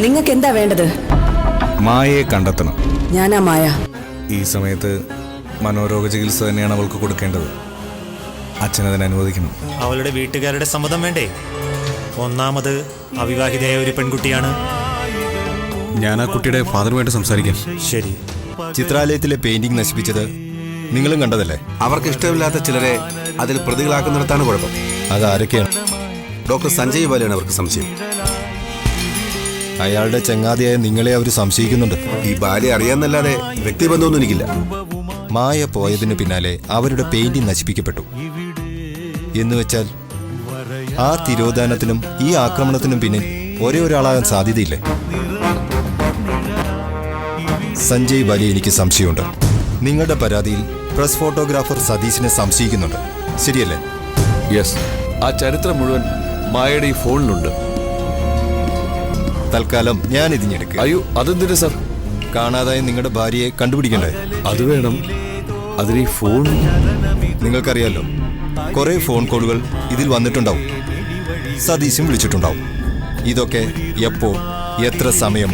നിങ്ങൾക്ക് എന്താ വേണ്ടത്? മായയെ കണ്ടെത്തണം. ഞാനാ മായ. ഈ സമയത്ത് മനോരോഗ ചികിത്സ തന്നെയാണ് അവൾക്ക് കൊടുക്കേണ്ടത്. അച്ഛനതിനെ അനുവദിക്കണം. അവളുടെ വീട്ടുകാരുടെ സമ്മതം വേണ്ടേ? ഒന്നാമത് അവിവാഹിതയായ ഒരു പെൺകുട്ടിയാണ്. ഞാൻ ആ കുട്ടിയുടെ ഫാദറുമായിട്ട് സംസാരിക്കാം. ശരി. ചിത്രാലയത്തിലെ പെയിന്റിംഗ് നശിപ്പിച്ചത് നിങ്ങളും കണ്ടതല്ലേ? അവർക്ക് ഇഷ്ടമില്ലാത്ത ചിലരെ അതിൽ പ്രതികളാക്കുന്നിടത്താണ് കുഴപ്പം. അതാരൊക്കെയാണ്? ഡോക്ടർ സഞ്ജയ് ബാലയാണ് അവർക്ക് സംശയം. അയാളുടെ ചങ്ങാതിയായ നിങ്ങളെ അവർ സംശയിക്കുന്നുണ്ട്. ഈ ബാലയെ അറിയാന്നല്ലാതെ വ്യക്തിബന്ധമൊന്നും എനിക്കില്ല. മായ പോയതിനു പിന്നാലെ അവരുടെ പെയിന്റിംഗ് നശിപ്പിക്കപ്പെട്ടു എന്നുവെച്ചാൽ ആ തിരോധാനത്തിനും ഈ ആക്രമണത്തിനും പിന്നിൽ ഒരേ ഒരാളാകാൻ സാധ്യതയില്ലേ? സഞ്ജയ് ബാലി എനിക്ക് സംശയമുണ്ട്. നിങ്ങളുടെ പരാതിയിൽ പ്രസ് ഫോട്ടോഗ്രാഫർ സതീശിനെ സംശയിക്കുന്നുണ്ട്, ശരിയല്ലേ? യെസ്. ആ ചരിത്രം മുഴുവൻ മായയുടെ ഈ ഫോണിലുണ്ട്. തൽക്കാലം ഞാൻ ഇതിഞ്ഞെടുക്കുക. അയ്യോ, അതെന്തിനാ സർ? കാണാതായ നിങ്ങളുടെ ഭാര്യയെ കണ്ടുപിടിക്കണ്ടേ? അത് വേണം. അതിന് ഈ ഫോൺ നിങ്ങൾക്കറിയാലോ, കുറെ ഫോൺ കോളുകൾ ഇതിൽ വന്നിട്ടുണ്ടാവും. സതീശും വിളിച്ചിട്ടുണ്ടാവും. ഇതൊക്കെ എപ്പോ, എത്ര സമയം,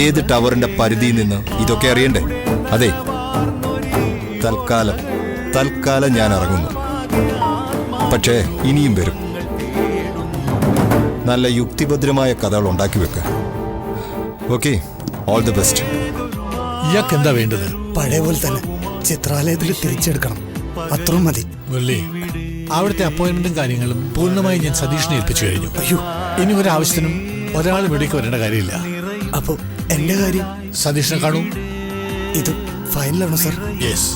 ഏത് ടവറിന്റെ പരിധിയിൽ നിന്ന് ഇതൊക്കെ അറിയണ്ടേ? അതെ, തൽക്കാലം ഞാൻ ഇറങ്ങുന്നു. പക്ഷേ ഇനിയും വരും. നല്ല യുക്തിഭദ്രമായ കഥകൾ ഉണ്ടാക്കി വെക്കുക. Okay, all the best. ഇയാൾക്ക് എന്താ വേണ്ടത്? പഴയ പോലെ തന്നെ ചിത്രാലയത്തിൽ തിരിച്ചെടുക്കണം, അത്രയും മതി. മുരളി, അവിടുത്തെ അപ്പോയിന്റ്മെന്റും കാര്യങ്ങളും പൂർണ്ണമായി ഞാൻ സതീഷിനെ ഏൽപ്പിച്ചു കഴിഞ്ഞു. അയ്യോ, ഇനി ഒരാവശ്യത്തിനും ഒരാൾ ഇവിടേക്ക് വരേണ്ട കാര്യമില്ല. അപ്പോ എന്റെ കാര്യം? സതീഷിനെ കാണൂ. ഇത് ഫൈനലാണോ സർ? യെസ്.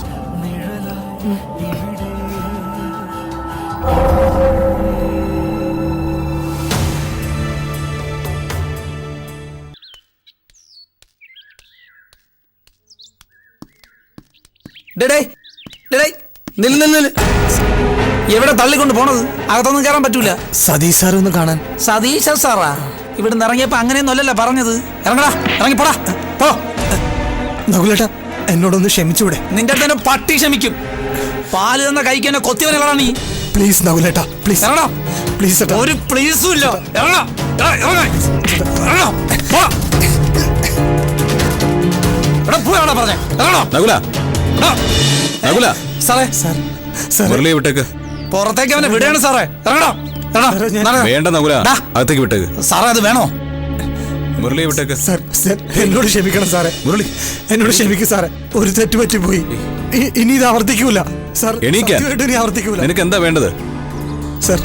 എവിടെ തള്ളിക്കൊണ്ട് പോണത്? അകത്തൊന്നും കയറാൻ പറ്റൂല. സതീഷ് സാർ ഒന്ന് കാണാൻ. സതീശ സാറാ? ഇവിടുന്ന് ഇറങ്ങിയപ്പോ അങ്ങനെയൊന്നും അല്ലല്ലോ പറഞ്ഞത്. ഇറങ്ങടാ, ഇറങ്ങിപ്പോടാ, പോ. നകുലേട്ടാ, എന്നോടൊന്ന് ക്ഷമിച്ചൂടെ? നിന്റെ അടുത്ത് പട്ടി ക്ഷമിക്കും. പാല് തന്ന കൈക്ക് എന്നെ കൊത്തിയവനല്ലടാ നീ. പ്ലീസ് നകുലേട്ടാ, പ്ലീസ്. ഇറങ്ങടാ. പ്ലീസ്. ഒരു പ്ലീസും ഇല്ല. ഇറങ്ങടാ. സാറേ, മുരളിയെ വിട്ടേക്ക്. പുറത്തേക്ക് അവനെ വിടുകയാണ് സാറേ. ഇറങ്ങടാ. വേണ്ട നകുല, അകത്തേക്ക് വിട്ടേക്ക്. സാറേ, അത് വേണോ? മുരളിയെ വിട്ടേക്ക്. സാർ, എന്നോട് ക്ഷമിക്കണം സാറേ. മുരളി, എന്നോട് ക്ഷമിക്കും സാറേ. ഒരു തെറ്റ് പറ്റിപ്പോയി. ഇനി ഇത് ആവർത്തിക്കൂല സാർ. എണീക്കാൻ. ഇനി ആവർത്തിക്കൂല. നിനക്ക് എന്താ വേണ്ടത്? സാർ,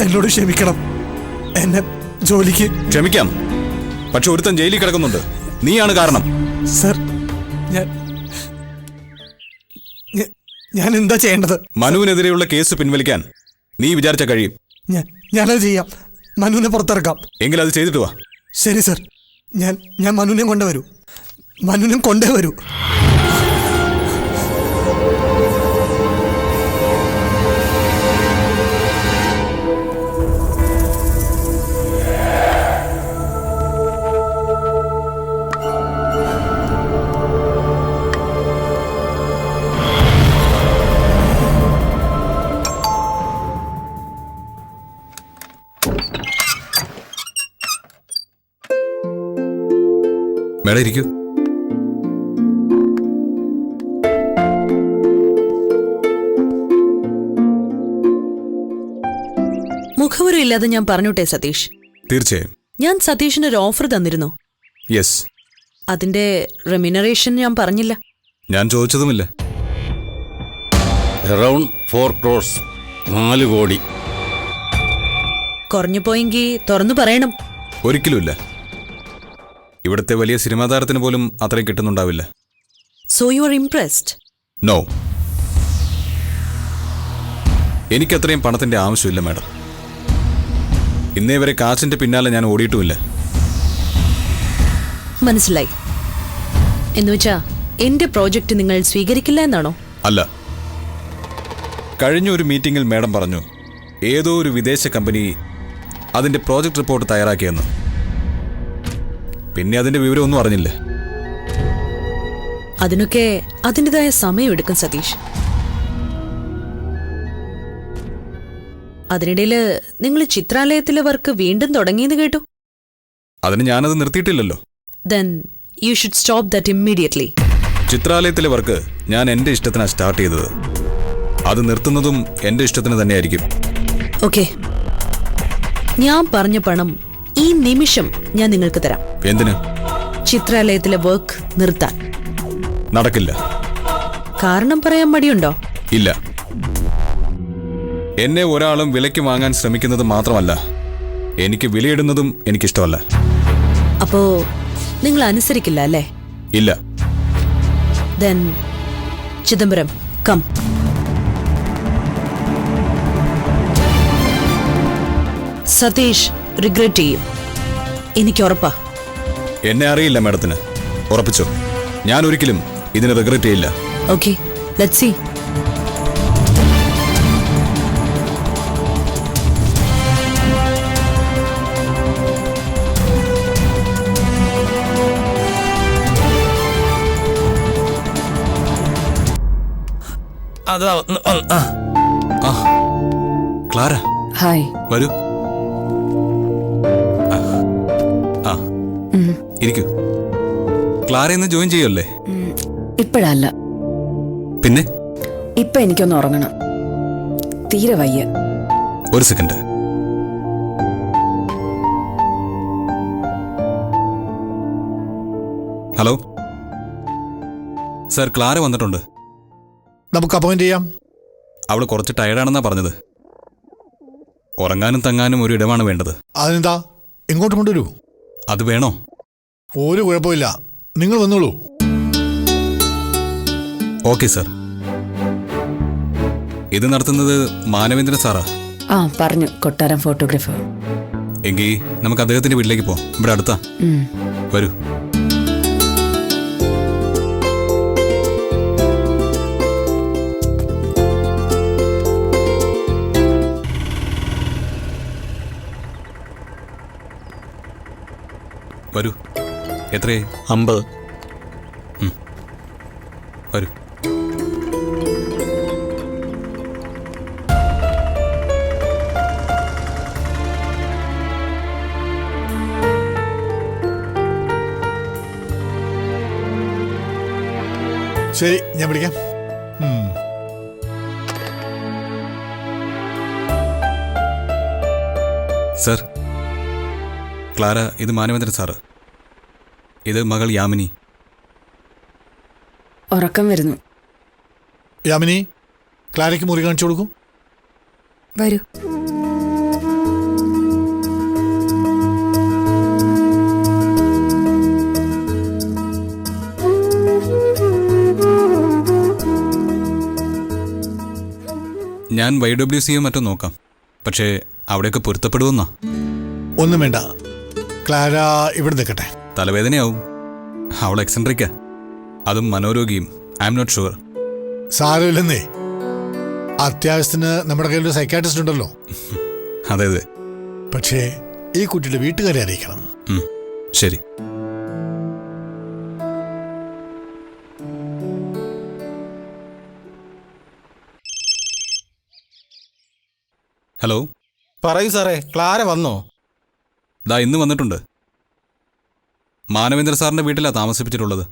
എന്നോട് ക്ഷമിക്കണം. എന്നെ ജോലിക്ക്. ക്ഷമിക്കാം, പക്ഷെ ഒരുത്തൻ ജയിലിൽ കിടക്കുന്നുണ്ട്. നീയാണ് കാരണം. സാർ, ഞാൻ എന്താ ചെയ്യേണ്ടത്? മനുവിനെതിരെയുള്ള കേസ് പിൻവലിക്കാൻ നീ വിചാരിച്ച കഴിയും. ഞാനത് ചെയ്യാം. മനുവിനെ പുറത്തിറക്കാം. എങ്കിൽ അത് ചെയ്തിട്ട് വാ. ശരി സാർ, ഞാൻ മനുവിനെ കൊണ്ടേ വരൂ. മേഡം ഇരിക്കൂ. മുഖവരയില്ലാതെ ഞാൻ പറഞ്ഞോട്ടെ സതീഷ്? തീർച്ചയായും. ഞാൻ സതീഷിന് ഒരു ഓഫർ തന്നിരുന്നു. യെസ്. അതിന്റെ റെമ്യൂണറേഷൻ ഞാൻ പറഞ്ഞില്ല. ഞാൻ ചോദിച്ചതുമില്ല. അറൗണ്ട് 4 crores, 4 കോടി. കുറഞ്ഞു പോയെങ്കിൽ തുറന്നു പറയണം. ഒരിക്കലുമില്ല. ഇവിടുത്തെ വലിയ സിനിമാ താരത്തിന് പോലും അത്രയും കിട്ടുന്നുണ്ടാവില്ല. So you are impressed? No, എനിക്കത്രയും പണത്തിന്റെ ആവശ്യമില്ല മാഡം. ഇന്നേ വരെ കാശിന്റെ പിന്നാലെ ഞാൻ ഓടിയിട്ടുമില്ല. മനസ്സിലായി. എന്നുവെച്ചാ എന്റെ പ്രോജക്റ്റ് നിങ്ങൾ സ്വീകരിക്കില്ല എന്നാണോ? അല്ല. കഴിഞ്ഞ ഒരു മീറ്റിംഗിൽ മാഡം പറഞ്ഞു ഏതോ ഒരു വിദേശ കമ്പനി അതിന്റെ പ്രോജക്റ്റ് റിപ്പോർട്ട് തയ്യാറാക്കിയെന്ന്. പിന്നെ അതിന്റെ വിവരമൊന്നും അറിഞ്ഞില്ല. അതിനൊക്കെ അതിൻ്റെതായ സമയമെടുക്കും സതീഷ്. അതിനിടയിൽ നിങ്ങൾ ചിത്രാലയത്തിലെ വർക്ക് വീണ്ടും തുടങ്ങിയെന്ന് കേട്ടു. അതിന് ഞാനത് നിർത്തിയിട്ടില്ലല്ലോ. Then you should stop that immediately. ചിത്രാലയത്തിലെ വർക്ക് ഞാൻ എൻ്റെ ഇഷ്ടത്തിനാണ് സ്റ്റാർട്ട് ചെയ്തത്. അത് നിർത്തുന്നതും എൻ്റെ ഇഷ്ടത്തിന് തന്നെയായിരിക്കും. Okay. ഞാൻ പറഞ്ഞ പണം ഈ നിമിഷം ഞാൻ നിങ്ങൾക്ക് തരാം. എന്തിന്? ചിത്രാലയത്തിലെ വർക്ക് നിർത്താൻ. നടക്കില്ല. കാരണം പറയാൻ മടിയുണ്ടോ? ഇല്ല. എന്നെ ഒരാളും വിലയ്ക്ക് വാങ്ങാൻ ശ്രമിക്കുന്നത് മാത്രമല്ല, എനിക്ക് വിലയിടുന്നതും എനിക്കിഷ്ടമല്ല. അപ്പോ നിങ്ങൾ അനുസരിക്കില്ല അല്ലേ? ഇല്ല. Then Chidambaram come. Satish regret ചെയ്യും, എനിക്ക് ഉറപ്പാ. എന്നെ അറിയില്ല മാഡത്തിന്. ഉറപ്പിച്ചോ, ഞാൻ ഒരിക്കലും ഇതിന് റിഗ്രറ്റ് ചെയ്യില്ല. Okay, let's see. അത് ക്ലാര, ഹായ്. വരൂ. ഇരിക്കൂ. ക്ലാര ഇന്ന് ജോയിൻ ചെയ്യല്ലേ? ഇപ്പോഴല്ല, പിന്നെ ഇപ്പൊ എനിക്കൊന്ന് ഉറങ്ങണം. തീരെ വയ്യ. ഒരു സെക്കൻഡ്. ഹലോ സർ, ക്ലാര വന്നിട്ടുണ്ട്. നമുക്ക് അപ്പോയിന്റ് ചെയ്യാം. അവള് കുറച്ച് ടയർഡാണെന്നാ പറഞ്ഞത്. ഉറങ്ങാനും തങ്ങാനും ഒരു ഇടമാണ് വേണ്ടത്. അതെന്താ, ഇങ്ങോട്ട് കൊണ്ടുവരൂ. അത് വേണോ? ഒരു കുഴപ്പമില്ല, നിങ്ങൾ വന്നോളൂ. Okay sir. ഇത് നടത്തുന്നത് മാനവേന്ദ്രൻ സാറാ? ആ, പറഞ്ഞു, കൊട്ടാരം ഫോട്ടോഗ്രാഫർ. എങ്കിൽ നമുക്ക് അദ്ദേഹത്തിന്റെ വീട്ടിലേക്ക് പോവാം. ഇവിടെ അടുത്താ. വരൂ. വരൂ. എത്രയായി? 50. വരൂ. ശരി, ഞാൻ വിളിക്കാം. സർ, ക്ലാര, ഇത് മാനവേന്ദ്രൻ സാറ്. ഇത് മകൾ യാമിനി. ഉറക്കം വരുന്നു. യാമിനി, ക്ലാരയ്ക്ക് മുറി കാണിച്ചു കൊടുക്കും. വരൂ. ഞാൻ YWCയോ മറ്റോ നോക്കാം. പക്ഷേ അവിടെയൊക്കെ പൊരുത്തപ്പെടുമെന്നാ. ഒന്നും വേണ്ട, ക്ലാര ഇവിടെ നിൽക്കട്ടെ. തലവേദനയാവും. അവൾ എക്സെൻട്രിക്കാ, അതും മനോരോഗിയും. I am not sure. സാരമില്ലെന്നേ, അത്യാവശ്യത്തിന് നമ്മുടെ കയ്യിൽ ഒരു സൈക്കാട്രിസ്റ്റ് ഉണ്ടല്ലോ. അതെ അതെ. പക്ഷേ ഈ കുട്ടിയുടെ വീട്ടുകാരെ അറിയിക്കണം. ശരി. ഹലോ. പറയൂ സാറേ, ക്ലാര വന്നോ? ദാ ഇന്ന് വന്നിട്ടുണ്ട്. മാനവേന്ദ്ര സാറിന്റെ വീട്ടിലാ താമസിപ്പിച്ചിട്ടുള്ളത്.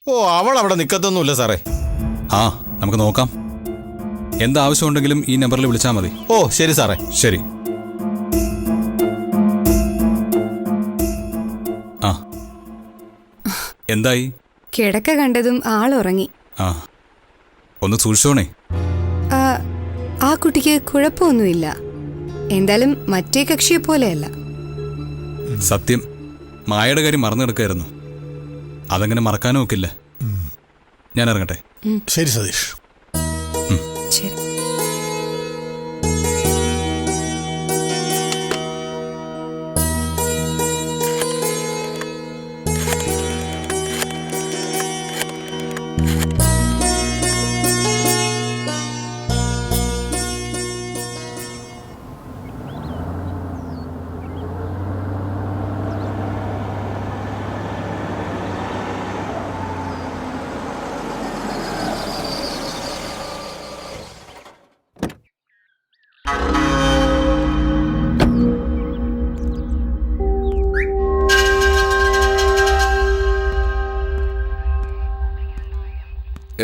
ഓ, അവൾ അവിടെ നിൽക്കത്തൊന്നുമില്ല സാറേ. ആ, നമുക്ക് നോക്കാം. എന്താവശ്യമുണ്ടെങ്കിലും ഈ നമ്പറിൽ വിളിച്ചാൽ മതി. ഓ ശരി സാറേ. ശരി. ആ, എന്തായി? കിടക്ക കണ്ടതും ആളുറങ്ങി. ആ, ഒന്ന് സൂക്ഷിച്ചോണേ. ആ കുട്ടിക്ക് കുഴപ്പമൊന്നുമില്ല. എന്തായാലും മറ്റേ കക്ഷിയെ പോലെയല്ല. സത്യം, മായയുടെ കാര്യം മറന്നു കിടക്കായിരുന്നു. അതങ്ങനെ മറക്കാനും ഒക്കില്ല. ഞാൻ ഇറങ്ങട്ടെ. ശരി സതീഷ്. ശരി.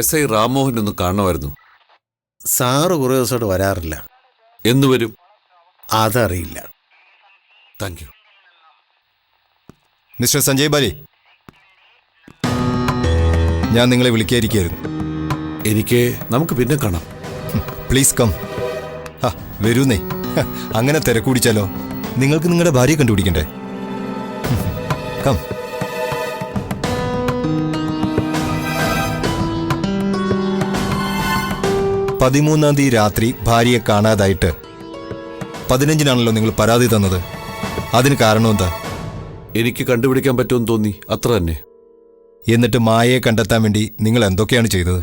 SI രാമോഹൻ ഒന്ന് കാണണമായിരുന്നു. സാറ് കുറേ ദിവസമായിട്ട് വരാറില്ല. എന്ന് വരും? അതറിയില്ല. Thank you. Mister Sanjay Bali, ഞാൻ നിങ്ങളെ വിളിക്കാതിരിക്കുകയായിരുന്നു. നമുക്ക് പിന്നെ കാണാം. Please come. വരൂന്നേ. അങ്ങനെ തിരക്കുപിടിച്ചാലോ? നിങ്ങൾക്ക് നിങ്ങളുടെ ഭാര്യയെ കണ്ടുപിടിക്കണ്ടേ? കം. പതിമൂന്നാം തീയതി രാത്രി ഭാര്യയെ കാണാതായിട്ട് 15-നാണല്ലോ നിങ്ങൾ പരാതി തന്നത്. അതിന് കാരണം എന്താ? എനിക്ക് കണ്ടുപിടിക്കാൻ പറ്റുമെന്ന് തോന്നി, അത്ര തന്നെ. എന്നിട്ട് മായയെ കണ്ടെത്താൻ വേണ്ടി നിങ്ങൾ എന്തൊക്കെയാണ് ചെയ്തത്?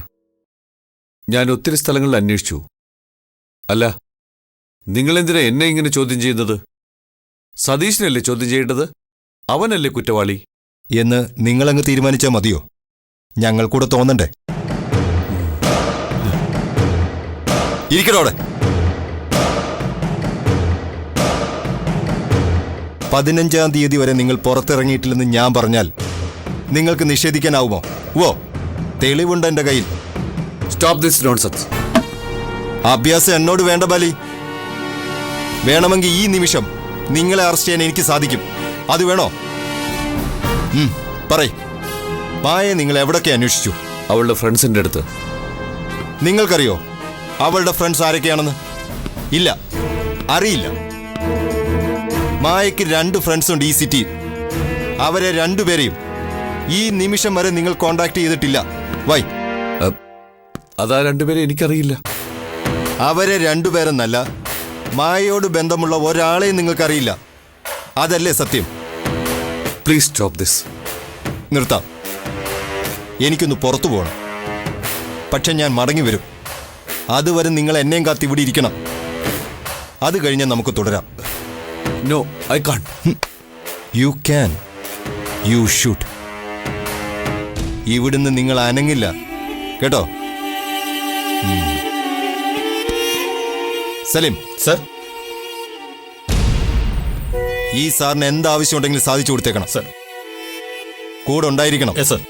ഞാൻ ഒത്തിരി സ്ഥലങ്ങളിൽ അന്വേഷിച്ചു. അല്ല, നിങ്ങളെന്തിനാ എന്നെ ഇങ്ങനെ ചോദ്യം ചെയ്യുന്നത്? സതീഷിനല്ലേ ചോദ്യം ചെയ്യേണ്ടത്? അവനല്ലേ കുറ്റവാളി എന്ന് നിങ്ങളങ്ങ് തീരുമാനിച്ചാൽ മതിയോ? ഞങ്ങൾ കൂടെ തോന്നണ്ടേ? ഇരിക്കടോടെ. 15-ാം തീയതി വരെ നിങ്ങൾ പുറത്തിറങ്ങിയിട്ടില്ലെന്ന് ഞാൻ പറഞ്ഞാൽ നിങ്ങൾക്ക് നിഷേധിക്കാനാവുമോ? ഓ, തെളിവുണ്ട് എന്റെ കയ്യിൽ. Stop this nonsense. അഭ്യാസം എന്നോട് വേണ്ട ബാലി. വേണമെങ്കിൽ ഈ നിമിഷം നിങ്ങളെ അറസ്റ്റ് ചെയ്യാൻ എനിക്ക് സാധിക്കും. അത് വേണോ? പറയ്. മായെ നിങ്ങൾ എവിടൊക്കെ അന്വേഷിച്ചു? അവളുടെ ഫ്രണ്ട്സിന്റെ അടുത്ത്. നിങ്ങൾക്കറിയോ അവളുടെ ഫ്രണ്ട്സ് ആരൊക്കെയാണെന്ന്? ഇല്ല, അറിയില്ല. മായയ്ക്ക് 2 ഫ്രണ്ട്സ് ഉണ്ട് ഈ സിറ്റിയിൽ. അവരെ 2 പേരെയും ഈ നിമിഷം വരെ നിങ്ങൾ കോണ്ടാക്ട് ചെയ്തിട്ടില്ല. വൈ? അതാ 2 പേരെ എനിക്കറിയില്ല. അവരെ 2 പേരെന്നല്ല, മായയോട് ബന്ധമുള്ള ഒരാളെയും നിങ്ങൾക്കറിയില്ല. അതല്ലേ സത്യം? Please stop this. നിർത്താം. എനിക്കൊന്ന് പുറത്തു പോകണം. പക്ഷെ ഞാൻ മടങ്ങി വരും. അതുവരെ നിങ്ങൾ എന്നെയും കാത്ത് ഇവിടെ ഇരിക്കണം. അത് കഴിഞ്ഞാൽ നമുക്ക് തുടരാം. No, I can't. You can. You should. ഇവിടുന്ന് നിങ്ങൾ അനങ്ങില്ല, കേട്ടോ? സലീം സർ, ഈ സാറിന് എന്താവശ്യമുണ്ടെങ്കിലും സാധിച്ചു കൊടുത്തേക്കണം. സർ, കൂടെ ഉണ്ടായിരിക്കണം. സർ.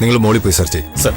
നിങ്ങൾ മോളിൽ പോയി സെർച്ച് ചെയ്യും. സർ.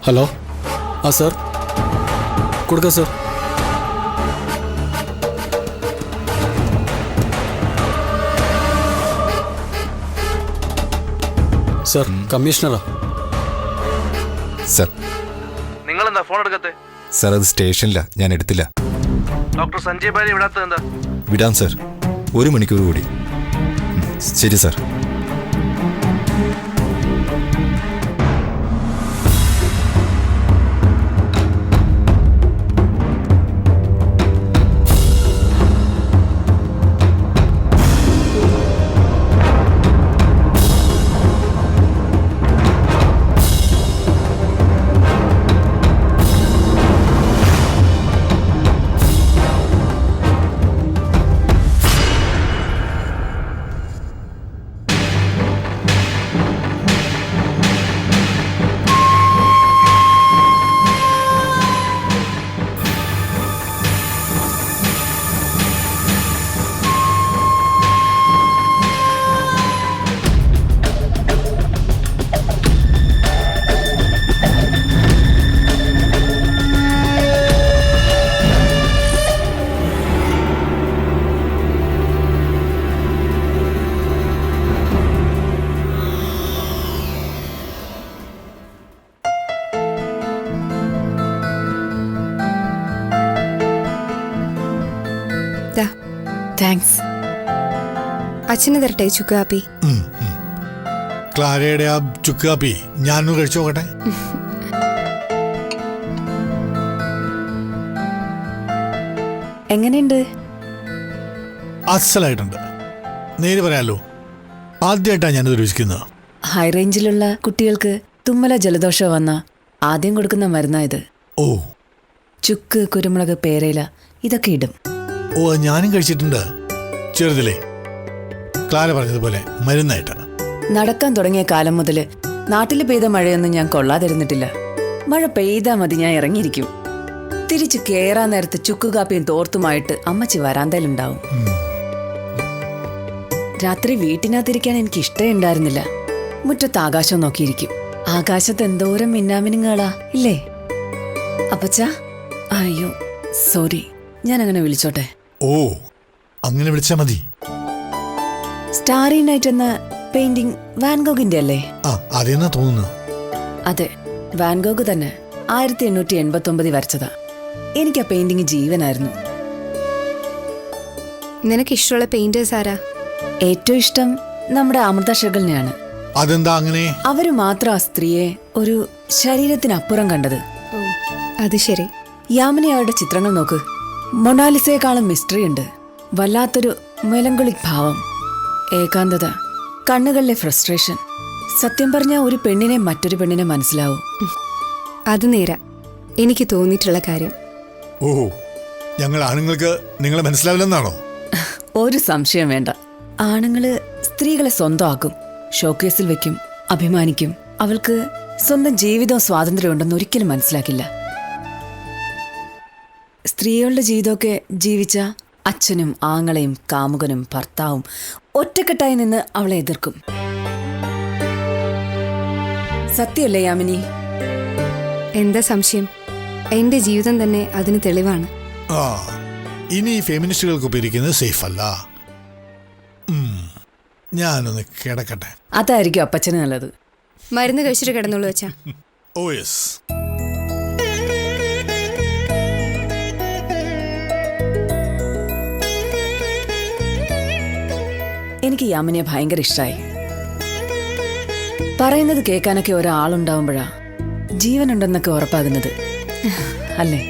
ഹലോ. ആ സർ, കൊടുക്കാം സർ. സർ കമ്മീഷണറാ. സർ നിങ്ങളെന്താ ഫോൺ എടുക്കത്തെ? സർ അത് സ്റ്റേഷനില്ല, ഞാൻ എടുത്തില്ല. ഡോക്ടർ സഞ്ജയ് ബാലി വിടാത്തത് എന്താ? വിടാം സർ, 1 മണിക്കൂർ കൂടി. ശരി സർ. താങ്ക്സ്. അച്ഛന് തരട്ടെ ചുക്കാപ്പി? ക്ലാരയുടെ ആ ചുക്കാപ്പി ഞാനൊന്ന് കഴിച്ചു നോക്കട്ടെ. എങ്ങനെയുണ്ട്? അസലായിട്ടുണ്ട്. നേര് പറയാലോ, ആദ്യമായിട്ടാണ് ഞാനിത് രുചിക്കുന്നത്. ഹൈ റേഞ്ചിലുള്ള കുട്ടികൾക്ക് തുമ്മല ജലദോഷം വന്ന ആദ്യം കൊടുക്കുന്ന മരുന്നായത്. ഓ, ചുക്ക്, കുരുമുളക്, പേരയില ഇതൊക്കെ ഇടും. ഓ, ഞാനും കഴിച്ചിട്ടുണ്ട് ചെറുതിലേ. ക്ലാര പറഞ്ഞതുപോലെ മരുന്നായിട്ട്. നടക്കാൻ തുടങ്ങിയ കാലം മുതൽ നാട്ടിൽ പെയ്ത മഴയൊന്നും ഞാൻ കൊള്ളാതിരുന്നിട്ടില്ല. മഴ പെയ്താ മതി ഞാൻ ഇറങ്ങിയിരിക്കും. തിരിച്ചു കേറാൻ നേരത്ത് ചുക്കുകാപ്പിയും തോർത്തുമായിട്ട് അമ്മച്ചി വരാന്തയിലുണ്ടാവും. രാത്രി വീട്ടിനകത്തിരിക്കാൻ എനിക്ക് ഇഷ്ടമേ ഉണ്ടായിരുന്നില്ല. മുറ്റത്ത് ആകാശം നോക്കിയിരിക്കും. ആകാശത്ത് എന്തോരം മിന്നാമിനുങ്ങളാ ഇല്ലേ അപ്പച്ചാ? അയ്യോ സോറി, ഞാൻ അങ്ങനെ വിളിച്ചോട്ടെ? ഓ, അങ്ങനെ വിളിച്ചാ മതി. സ്റ്റാറി നൈറ്റ് എന്ന പെയിന്റിംഗ് വാൻഗോഗിന്റെ അല്ലേ? ആ, അതെന്നാ തോന്നുന്നു. അതെ, വാൻഗോഗ് തന്നെ 1889 വരച്ചതാ. എനിക്ക് ആ പെയിന്റിംഗ് ജീവനായിരുന്നു. നിനക്ക് ഇഷ്ടമുള്ള പെയിന്റേഴ്സ് ആരാ? ഏറ്റവും ഇഷ്ടം നമ്മുടെ അമൃത ഷെഗലിനെയാണ്. അതെന്താ അങ്ങനെ? അവര് മാത്രം ആ സ്ത്രീയെ ഒരു ശരീരത്തിനപ്പുറം കണ്ടത്. അത് ശരി. യാമിനി അവരുടെ ചിത്രങ്ങൾ നോക്ക്. മൊണാലിസയെക്കാളും മിസ്റ്ററി ഉണ്ട്. വല്ലാത്തൊരു മെലങ്കൊളിക് ഭാവം, ഏകാന്തത, കണ്ണുകളിലെ ഫ്രസ്ട്രേഷൻ. സത്യം പറഞ്ഞാൽ ഒരു പെണ്ണിനെ മറ്റൊരു പെണ്ണിനെ മനസ്സിലാവൂ. അത് നേരാ, എനിക്ക് തോന്നിയിട്ടുള്ള കാര്യം. ഓ, ഞങ്ങൾ ആണുങ്ങൾക്ക് നിങ്ങളെ മനസ്സിലാവില്ലെന്നാണോ? ഒരു സംശയം വേണ്ട. ആണുങ്ങള് സ്ത്രീകളെ സ്വന്തമാക്കും, ഷോക്കേസിൽ വെക്കും, അഭിമാനിക്കും. അവൾക്ക് സ്വന്തം ജീവിതവും സ്വാതന്ത്ര്യം ഉണ്ടെന്ന് ഒരിക്കലും മനസ്സിലാക്കില്ല. സ്ത്രീകളുടെ ജീവിതമൊക്കെ ജീവിച്ച അച്ഛനും ആങ്ങളെയും കാമുകനും ഭർത്താവും ഒറ്റക്കെട്ടായി നിന്ന് അവളെ എതിർക്കും. സത്യമല്ലേ യാമിനി? എന്താ സംശയം? എന്റെ ജീവിതം തന്നെ അതിന് തെളിവാണ്. ആ, ഇനി ഫെമിനിസ്റ്റുകൾക്കൊപ്പം ഇരിക്കുന്നത് സേഫ് അല്ല. ഞാനൊന്ന് കിടക്കട്ടെ. അതായിരിക്കും അപ്പച്ചന് നല്ലത്. മരുന്ന് കഴിച്ചിട്ട് കിടന്നോളൂ വെച്ചാ. Oh yes. എനിക്ക് യാമിനിയെ ഭയങ്കര ഇഷ്ടമായി. പറയുന്നത് കേൾക്കാനൊക്കെ ഒരാളുണ്ടാവുമ്പോഴാ ജീവനുണ്ടെന്നൊക്കെ ഉറപ്പാകുന്നത് അല്ലേ?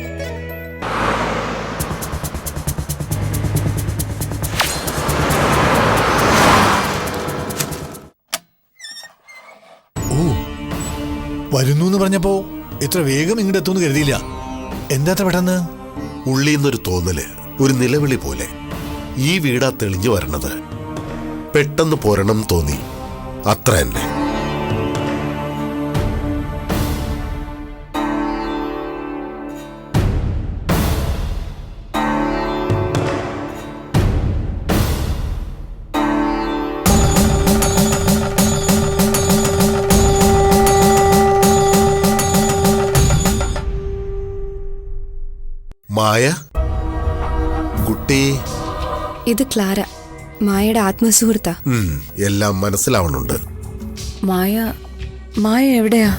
ഓ, വരുന്നു എന്ന് പറഞ്ഞപ്പോ ഇത്ര വേഗം ഇങ്ങോട്ട് എത്തുമെന്ന് കരുതിയില്ല. എന്താ അത്ര പെട്ടെന്ന്? ഉള്ളിന്നൊരു തോന്നല്, ഒരു നിലവിളി പോലെ. ഈ വീടാ തെളിഞ്ഞു വരണത്. പെട്ടെന്ന് പോരണം തോന്നി, അത്ര തന്നെ. മായ കുട്ടി, ഇത് ക്ലാര, മായയുടെ ആത്മസുഹൃത്താ. എല്ലാം മനസ്സിലാവണുണ്ട്. മായ എവിടെയാ?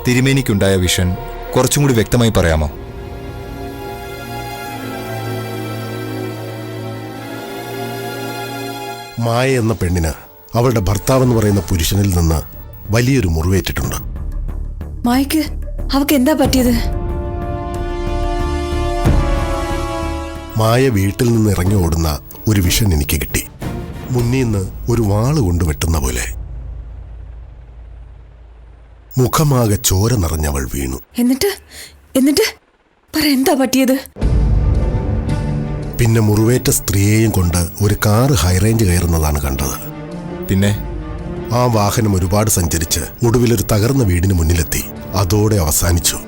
തിരുമേനിക്കുണ്ടായ വിഷൻ കുറച്ചും കൂടി വ്യക്തമായി പറയാമോ? മായ എന്ന പെണ്ണിന് അവളുടെ ഭർത്താവെന്ന് പറയുന്ന പുരുഷനിൽ നിന്ന് വലിയൊരു മുറിവേറ്റിട്ടുണ്ട്. മായക്ക് അവക്ക് എന്താ പറ്റിയത്? മായ വീട്ടിൽ നിന്ന് ഇറങ്ങി ഓടുന്ന ഒരു വിഷൻ എനിക്ക് കിട്ടി. മുന്നീന്ന് ഒരു വാള് കൊണ്ട് വെട്ടുന്ന പോലെ. മുഖമാകെ ചോര നിറഞ്ഞവൾ വീണു. എന്നിട്ട് പറ, എന്താ പറ്റിയത്? പിന്നെ മുറിവേറ്റ സ്ത്രീയെയും കൊണ്ട് ഒരു കാറ് ഹൈറേഞ്ച് കയറുന്നതാണ് കണ്ടത്. പിന്നെ ആ വാഹനം ഒരുപാട് സഞ്ചരിച്ച് ഒടുവിലൊരു തകർന്ന വീടിന് മുന്നിലെത്തി. അതോടെ അവസാനിച്ചു.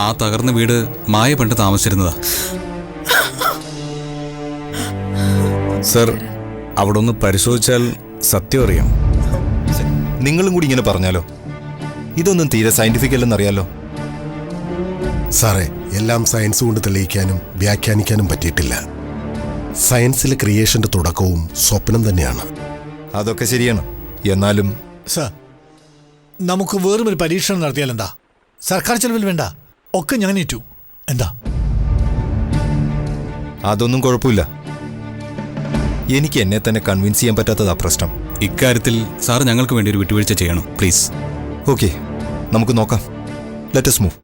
ആ തകർന്ന വീട് മായ പണ്ട് താമസിച്ചിരുന്നതാ. സർ, അവിടെ ഒന്ന് പരിശോധിച്ചാൽ സത്യം അറിയാം. നിങ്ങളും കൂടി ഇങ്ങനെ പറഞ്ഞാലോ? ഇതൊന്നും തീരെ സയന്റിഫിക് അല്ലെന്നറിയാലോ. സാറേ, എല്ലാം സയൻസ് കൊണ്ട് തെളിയിക്കാനും വ്യാഖ്യാനിക്കാനും പറ്റിയിട്ടില്ല. സയൻസിലെ ക്രിയേഷന്റെ തുടക്കവും സ്വപ്നം തന്നെയാണ്. അതൊക്കെ ശരിയാണ്. എന്നാലും സാർ, നമുക്ക് വേറും ഒരു പരീക്ഷണം നടത്തിയാൽ എന്താ? സർക്കാർ ചെലവിൽ വേണ്ട, ഒക്കെ ഞാൻ ഏറ്റു. എന്താ? അതൊന്നും കുഴപ്പമില്ല. എനിക്ക് എന്നെ തന്നെ കൺവിൻസ് ചെയ്യാൻ പറ്റാത്തതാ പ്രശ്നം. ഇക്കാര്യത്തിൽ സാർ ഞങ്ങൾക്ക് വേണ്ടി ഒരു വിട്ടുവീഴ്ച ചെയ്യണം, പ്ലീസ്. ഓക്കെ, നമുക്ക് നോക്കാം. Let us move.